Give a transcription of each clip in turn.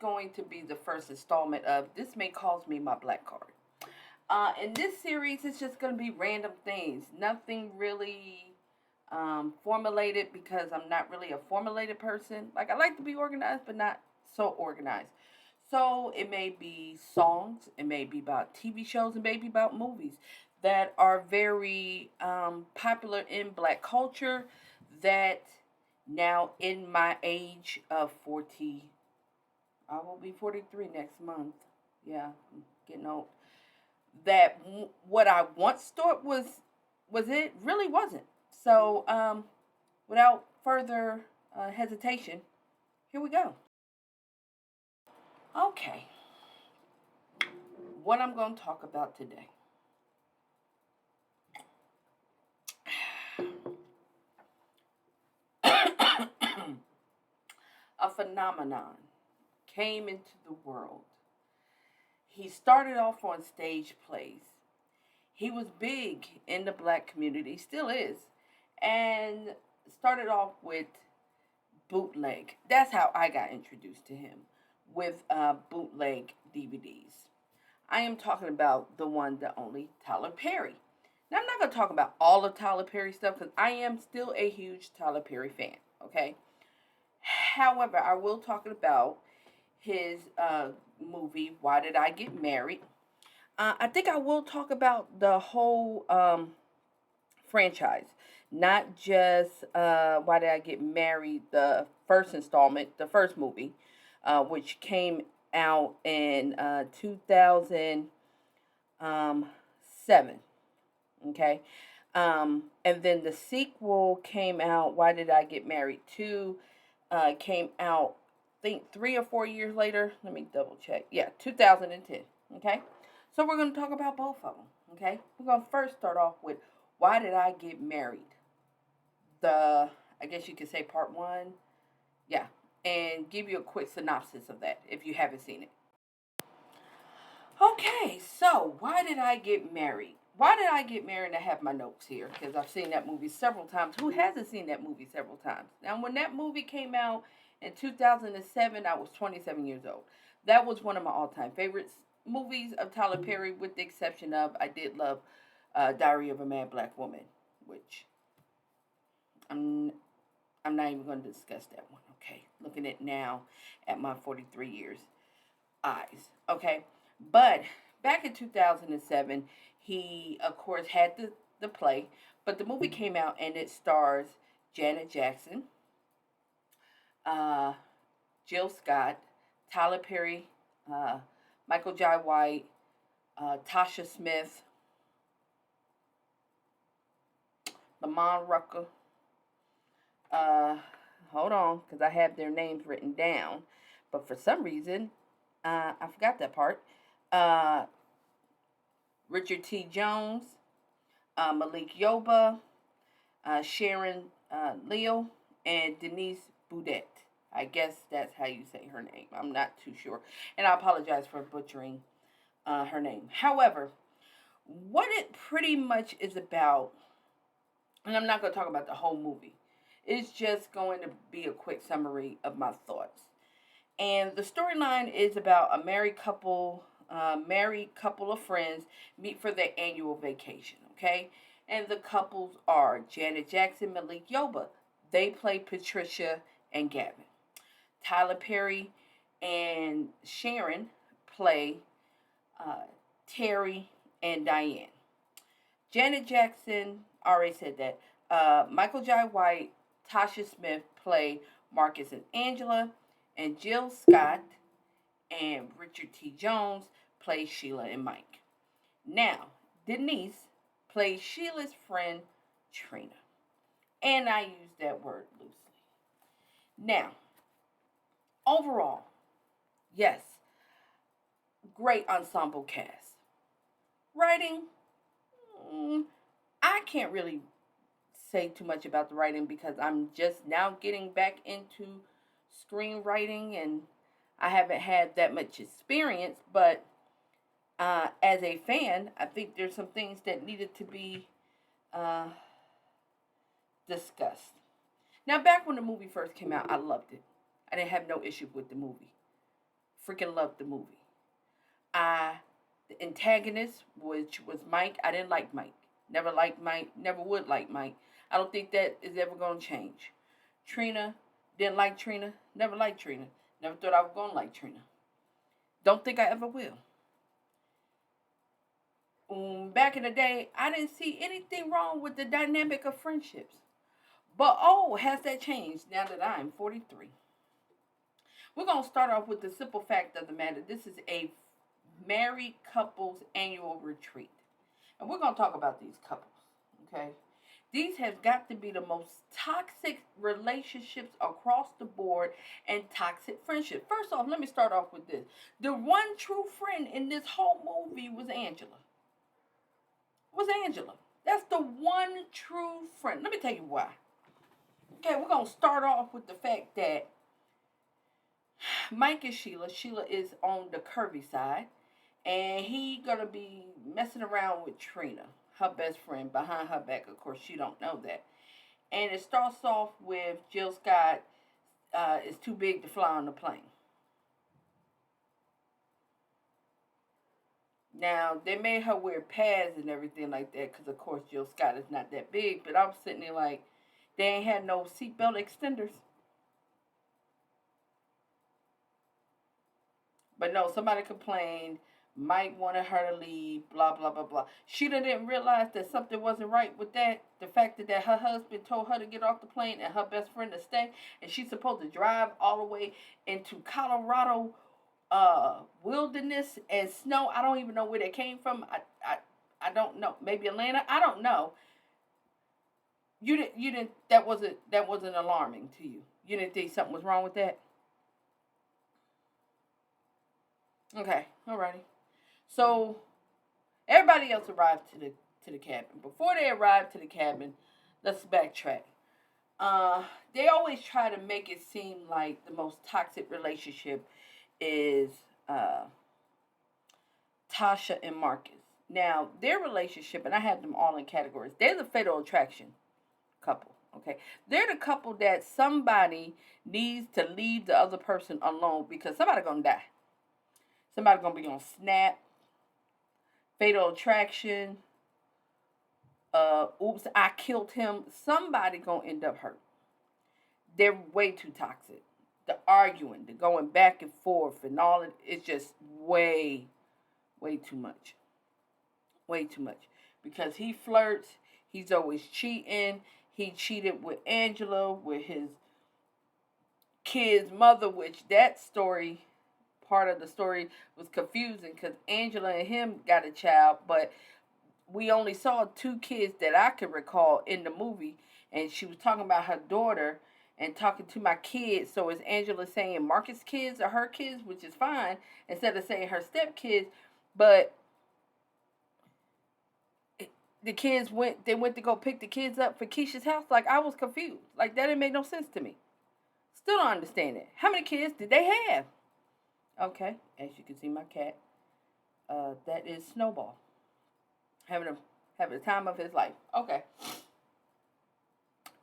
going to be the first installment of This May Cause Me My Black Card. In this series, it's just going to be random things. Nothing really formulated because I'm not really a formulated person. Like, I like to be organized, but not so organized. So it may be songs, it may be about TV shows, it may be about movies that are very popular in black culture that now in my age of 40, I will be 43 next month. Yeah, I'm getting old. That what I once thought was it really wasn't. So without further hesitation, here we go. Okay, what I'm going to talk about today. A phenomenon came into the world. He started off on stage plays. He was big in the black community, still is, and started off with bootleg. That's how I got introduced to him, with bootleg DVDs. I am talking about the one, the only Tyler Perry. Now, I'm not going to talk about all of Tyler Perry stuff because I am still a huge Tyler Perry fan, okay? However, I will talk about his movie, Why Did I Get Married? I think I will talk about the whole franchise, not just Why Did I Get Married, the first installment, the first movie, which came out in 2007. Okay. And then the sequel came out, Why Did I Get Married 2, came out, I think 3 or 4 years later. Let me double check. Yeah, 2010. Okay. So we're going to talk about both of them. Okay. We're going to first start off with Why Did I Get Married? I guess you could say part one. Yeah. And give you a quick synopsis of that if you haven't seen it. Okay, so why did I get married? Why did I get married? I have my notes here because I've seen that movie several times. Who hasn't seen that movie several times? Now, when that movie came out in 2007, I was 27 years old. That was one of my all-time favorites movies of Tyler Perry, with the exception of I did love Diary of a Mad Black Woman, which I'm I'm not even going to discuss that one. Okay, looking at now at my 43 years eyes. Okay, but back in 2007, he of course had the play, but the movie came out and it stars Janet Jackson, uh, Jill Scott, Tyler Perry, uh, Michael Jai White, Tasha Smith, Lamont Rucker. Uh, Hold on, because I have their names written down, but for some reason, I forgot that part. Uh, Richard T. Jones, Malik Yoba, Sharon Leo, and Denise Boudet. I guess that's how you say her name. I'm not too sure. And I apologize for butchering her name. However, what it pretty much is about, and I'm not going to talk about the whole movie, it's just going to be a quick summary of my thoughts. And the storyline is about a married couple of friends meet for their annual vacation, okay? And the couples are Janet Jackson, Malik Yoba. They play Patricia and Gavin. Tyler Perry and Sharon play uh, Terry and Diane. Janet Jackson, I already said that. Michael Jai White, Tasha Smith play Marcus and Angela, and Jill Scott and Richard T. Jones play Sheila and Mike. Now, Denise plays Sheila's friend Trina, and I use that word loosely. Now, overall, yes, great ensemble cast. Writing, I can't really say too much about the writing because I'm just now getting back into screenwriting and I haven't had that much experience. But as a fan, I think there's some things that needed to be uh, discussed. Now, back when the movie first came out, I loved it. I didn't have no issue with the movie. Freaking loved the movie. The antagonist, which was Mike, I didn't like Mike. Never liked Mike. Never would like Mike. I don't think that is ever going to change. Trina, didn't like Trina. Never liked Trina. Never thought I was going to like Trina. Don't think I ever will. Back in the day, I didn't see anything wrong with the dynamic of friendships. But oh, has that changed now that I'm 43? We're going to start off with the simple fact of the matter. This is a married couples annual retreat. And we're going to talk about these couples, okay? These have got to be the most toxic relationships across the board and toxic friendship. First off, let me start off with this. The one true friend in this whole movie was Angela. That's the one true friend. Let me tell you why. Okay, we're going to start off with the fact that Mike and Sheila is on the curvy side, and he gonna be messing around with Trina, her best friend, behind her back. Of course, she don't know that. And it starts off with Jill Scott is too big to fly on the plane. Now, they made her wear pads and everything like that because, of course, Jill Scott is not that big. But I'm sitting there like, they ain't had no seatbelt extenders. But no, somebody complained. Mike wanted her to leave, blah, blah, blah, blah. She didn't realize that something wasn't right with that. The fact that her husband told her to get off the plane and her best friend to stay. And she's supposed to drive all the way into Colorado wilderness and snow. I don't even know where they came from. I don't know. Maybe Atlanta. I don't know. You didn't that wasn't alarming to you. You didn't think something was wrong with that? Okay, alrighty. So everybody else arrived to the cabin. Before they arrived to the cabin, let's backtrack. Uh, they always try to make it seem like the most toxic relationship is uh, Tasha and Marcus. Now, their relationship, and I have them all in categories. They're the fatal attraction couple. Okay, they're the couple that somebody needs to leave the other person alone because somebody gonna die. Somebody gonna be on Snap, Fatal Attraction, oops, I killed him. Somebody gonna end up hurt. They're way too toxic. The arguing, the going back and forth, and all it's just way too much. Way too much. Because he flirts, he's always cheating. He cheated with Angela, with his kid's mother, which that story, part of the story, was confusing because Angela and him got a child, but we only saw two kids that I could recall in the movie, and she was talking about her daughter and talking to my kids. So is Angela saying Marcus' kids are her kids, which is fine, instead of saying her stepkids, but the kids went to go pick the kids up for Keisha's house. Like I was confused. Like that didn't make no sense to me. Still don't understand it. How many kids did they have? Okay, as you can see, my cat. That is Snowball having the time of his life. Okay.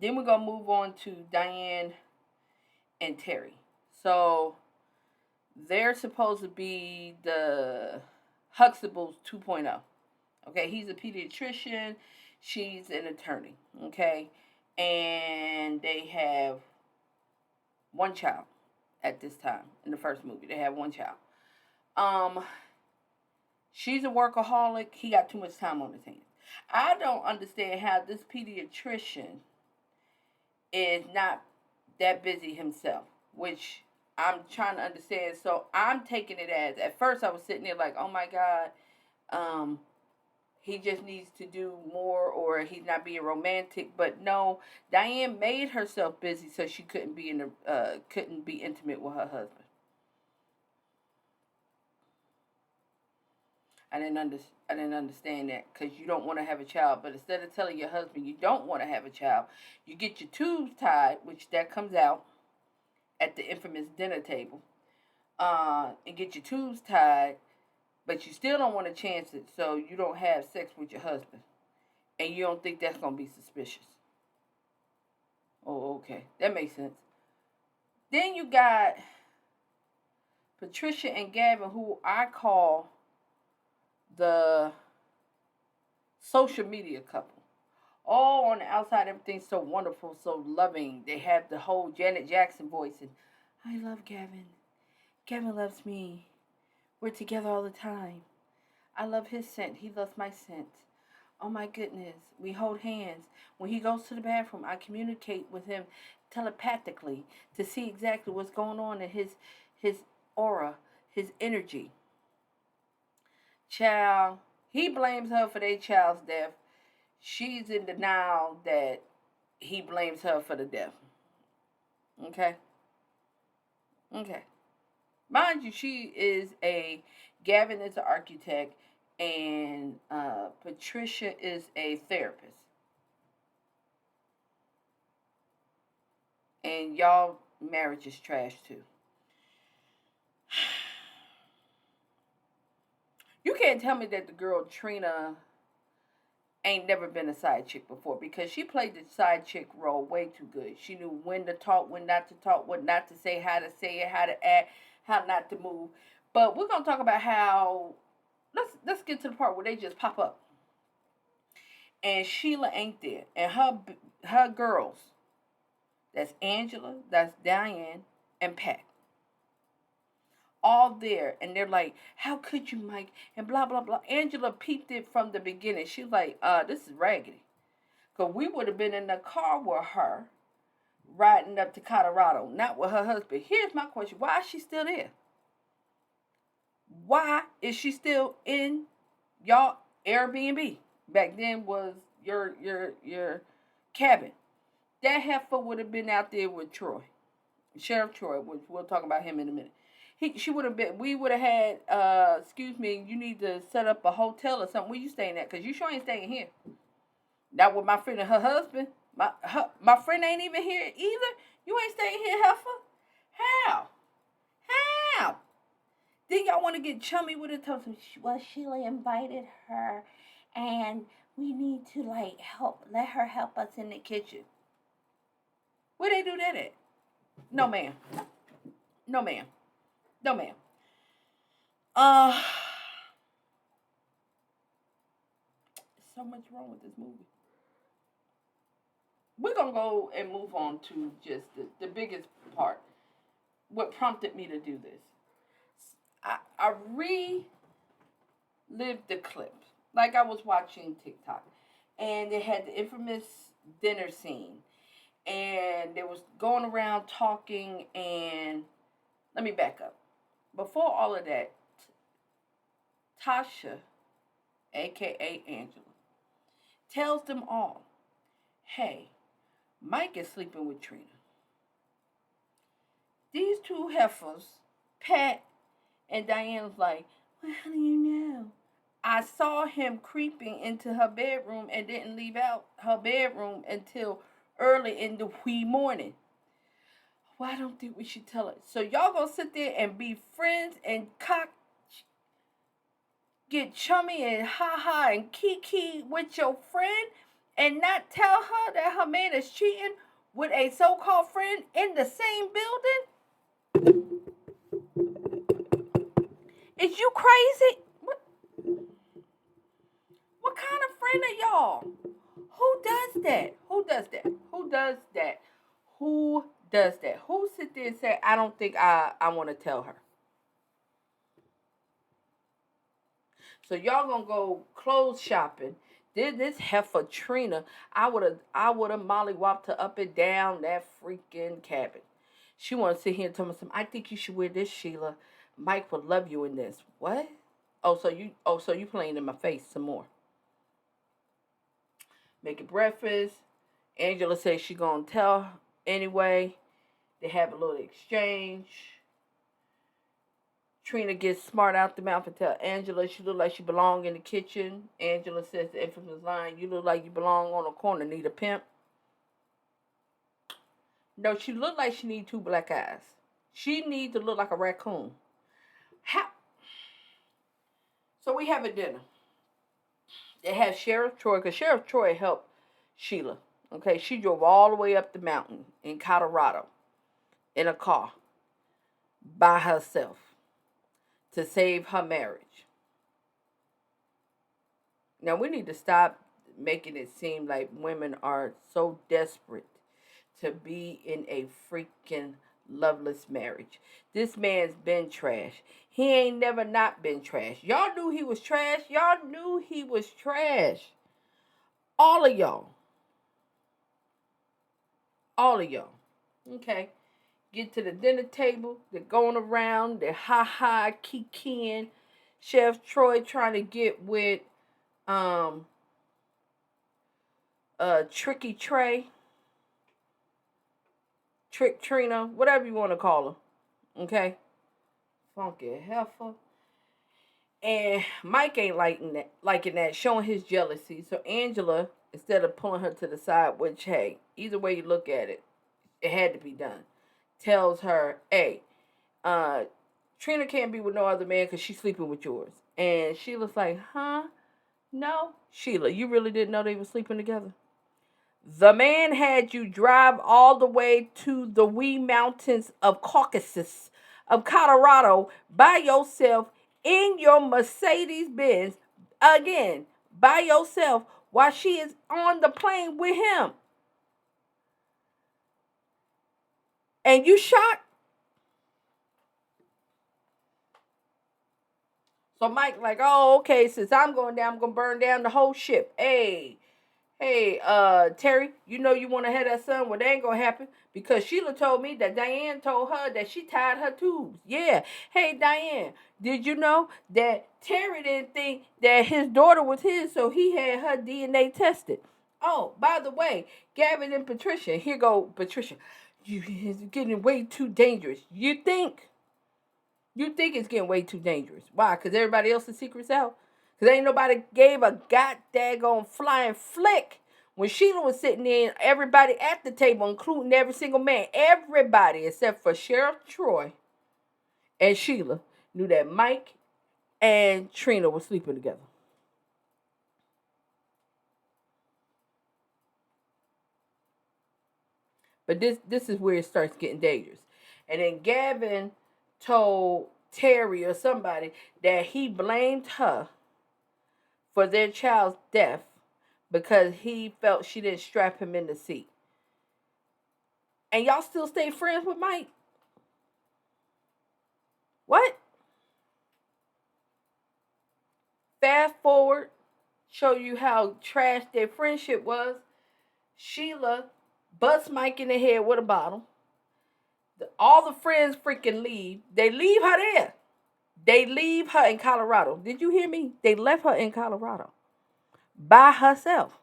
Then we're gonna move on to Diane and Terry. So they're supposed to be the Huxtables 2.0. Okay, he's a pediatrician, she's an attorney. Okay, and they have one child at this time in the first movie. They have one child. Um, she's a workaholic. He got too much time on his hands. I don't understand how this pediatrician is not that busy himself, which I'm trying to understand. So I'm taking it as at first I was sitting there like, oh my God, um, he just needs to do more or he's not being romantic. But no, Diane made herself busy so she couldn't be intimate with her husband. I didn't understand that because you don't want to have a child, but instead of telling your husband you don't want to have a child, you get your tubes tied, which that comes out at the infamous dinner table, and get your tubes tied, but you still don't want to chance it, so you don't have sex with your husband, and you don't think that's gonna be suspicious. Oh, okay, that makes sense. Then you got Patricia and Gavin, who I call the social media couple. All on the outside, everything's so wonderful, so loving. They have the whole Janet Jackson voice, and I love Gavin. Gavin loves me. We're together all the time. I love his scent. He loves my scent. Oh my goodness. We hold hands. When he goes to the bathroom, I communicate with him telepathically to see exactly what's going on in his aura, his energy. Child, he blames her for their child's death. She's in denial that he blames her for the death. Okay? Okay. Mind you, Gavin is an architect, and Patricia is a therapist. And y'all marriage is trash too. You can't tell me that the girl Trina ain't never been a side chick before, because she played the side chick role way too good. She knew when to talk, when not to talk, what not to say it, how to act, how not to move. But we're gonna talk about how let's get to the part where they just pop up. And Sheila ain't there. And her girls, that's Angela, that's Diane, and Pat, all there, and they're like, how could you, Mike, and blah blah blah. Angela peeped it from the beginning. She was like, this is raggedy, because we would have been in the car with her riding up to Colorado, not with her husband. Here's my question: why is she still there? Why is she still in y'all Airbnb? Back then was your cabin. That heifer would have been out there with Troy, Sheriff Troy, which we'll talk about him in a minute. She would have been. We would have had. Excuse me. You need to set up a hotel or something. Where you staying at? Cause you sure ain't staying here. Not with my friend and her husband. My friend ain't even here either. You ain't staying here, heifer. How? How? Then y'all want to get chummy with it? Well, Sheila invited her, and we need to let her help us in the kitchen. Where they do that at? No, ma'am. No, ma'am. No, ma'am. So much wrong with this movie. We're gonna go and move on to just the biggest part. What prompted me to do this? I relived the clip like I was watching TikTok, and they had the infamous dinner scene, and they was going around talking. And let me back up. Before all of that, Tasha, aka Angela, tells them all, hey, Mike is sleeping with Trina. These two heifers, Pat and Diane, was like, well, how do you know? I saw him creeping into her bedroom and didn't leave out her bedroom until early in the wee morning. Well, I don't think we should tell her. So y'all gonna sit there and be friends and get chummy and ha and kiki with your friend, and not tell her that her man is cheating with a so-called friend in the same building? Is you crazy? What kind of friend are y'all? Who does that? Who does that? Who does that? Who does that? Who sit there and say, I don't think I want to tell her? So y'all gonna go clothes shopping. This heifer Trina, I would have mollywopped her up and down that freaking cabin. She wanna sit here and tell me something. I think you should wear this, Sheila. Mike would love you in this. What? So you playing in my face some more. Making breakfast. Angela says she gonna tell anyway. They have a little exchange. Trina gets smart out the mouth and tell Angela she look like she belong in the kitchen. Angela says the infamous line, you look like you belong on a corner, need a pimp. No, she look like she need two black eyes. She needs to look like a raccoon. How? So we have a dinner. They have Sheriff Troy, because Sheriff Troy helped Sheila. Okay, she drove all the way up the mountain in Colorado in a car by herself. to save her marriage. Now, we need to stop making it seem like women are so desperate to be in a freaking loveless marriage. This man's been trash. He ain't never not been trash. Y'all knew he was trash. Y'all knew he was trash. All of y'all. All of y'all. Okay. Get to the dinner table. They're going around. They're ha-ha, kikiing. Chef Troy trying to get with Tricky Trey. Trick Trina. Whatever you want to call her. Okay. Funky heifer. And Mike ain't liking that, showing his jealousy. So Angela, instead of pulling her to the side, which, hey, either way you look at it, it had to be done, tells her, hey, Trina can't be with no other man because she's sleeping with yours. And Sheila's like, huh? No. Sheila, you really didn't know they were sleeping together? The man had you drive all the way to the wee mountains of Caucasus, of Colorado, by yourself in your Mercedes Benz, again, by yourself, while she is on the plane with him. And you shocked? So Mike like, oh, okay, since I'm going down, I'm going to burn down the whole ship. Hey, Terry, you know you want to have that son? Well, that ain't going to happen because Sheila told me that Diane told her that she tied her tubes. Yeah. Hey, Diane, did you know that Terry didn't think that his daughter was his, so he had her DNA tested? Oh, by the way, Gavin and Patricia, here go Patricia. It's getting way too dangerous. You think it's getting way too dangerous. Why? Because everybody else's secret's out? Because ain't nobody gave a goddamn flying flick when Sheila was sitting there, everybody at the table, including every single man, everybody except for Sheriff Troy and Sheila, knew that Mike and Trina were sleeping together. But this is where it starts getting dangerous. And then Gavin told Terry or somebody that he blamed her for their child's death because he felt she didn't strap him in the seat. And y'all still stay friends with Mike? What? Fast forward, show you how trash their friendship was. Sheila busts Mike in the head with a bottle. All the friends freaking leave. They leave her there. They leave her in Colorado. Did you hear me? They left her in Colorado by herself.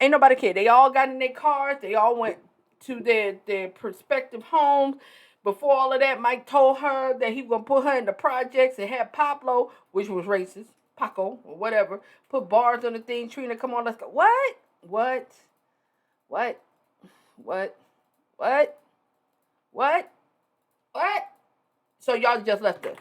Ain't nobody care. They all got in their cars. They all went to their prospective homes. Before all of that, Mike told her that he was going to put her in the projects and have Pablo, which was racist, Paco, or whatever, put bars on the thing. Trina, come on, let's go. What? What? What? What? What? What? What? So y'all just left her.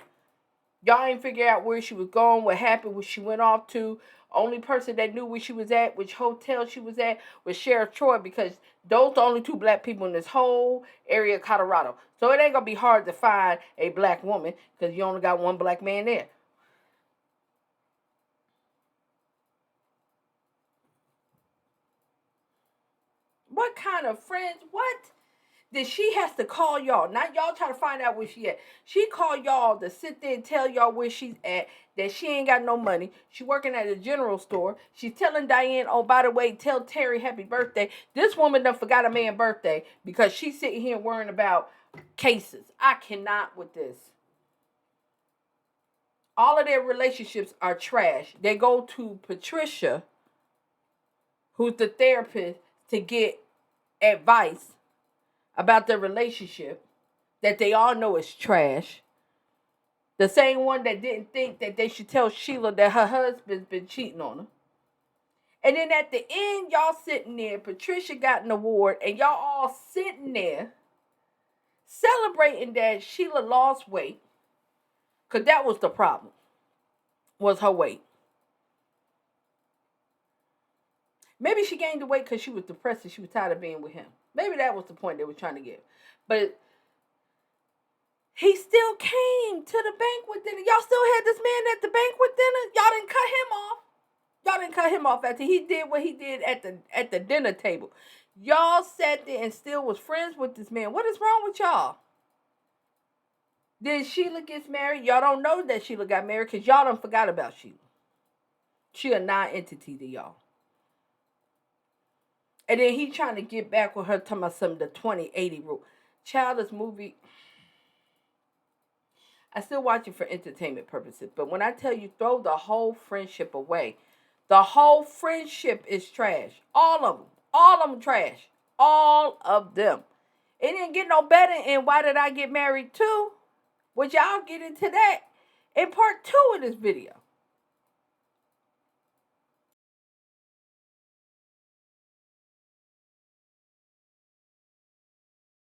Y'all ain't figure out where she was going, what happened, where she went off to. Only person that knew where she was at, which hotel she was at, was Sheriff Troy, because those the only two black people in this whole area of Colorado. So it ain't going to be hard to find a black woman because you only got one black man there. What kind of friends? What? Then she has to call y'all. Not y'all try to find out where she at. She called y'all to sit there and tell y'all where she's at, that she ain't got no money. She working at a general store. She's telling Diane, oh, by the way, tell Terry happy birthday. This woman done forgot a man's birthday because she's sitting here worrying about cases. I cannot with this. All of their relationships are trash. They go to Patricia, who's the therapist, to get advice about their relationship that they all know is trash. The same one that didn't think that they should tell Sheila that her husband's been cheating on her. And then at the end, y'all sitting there, Patricia got an award, and y'all all sitting there celebrating that Sheila lost weight. Because that was the problem, was her weight. Maybe she gained the weight because she was depressed and she was tired of being with him. Maybe that was the point they were trying to get. But He still came to the banquet dinner. Y'all still had this man at the banquet dinner. Y'all didn't cut him off. Y'all didn't cut him off after he did what he did at the dinner table. Y'all sat there and still was friends with this man. What is wrong with y'all? Then Sheila gets married. Y'all don't know that Sheila got married because y'all done forgot about Sheila. She a non-entity to y'all. And then he trying to get back with her talking about some of the 20/80 rule. Child, this movie, I still watch it for entertainment purposes. But when I tell you throw the whole friendship away, the whole friendship is trash. All of them. All of them trash. All of them. It didn't get no better in Why Did I Get Married Too? Which y'all get into that in part 2 of this video.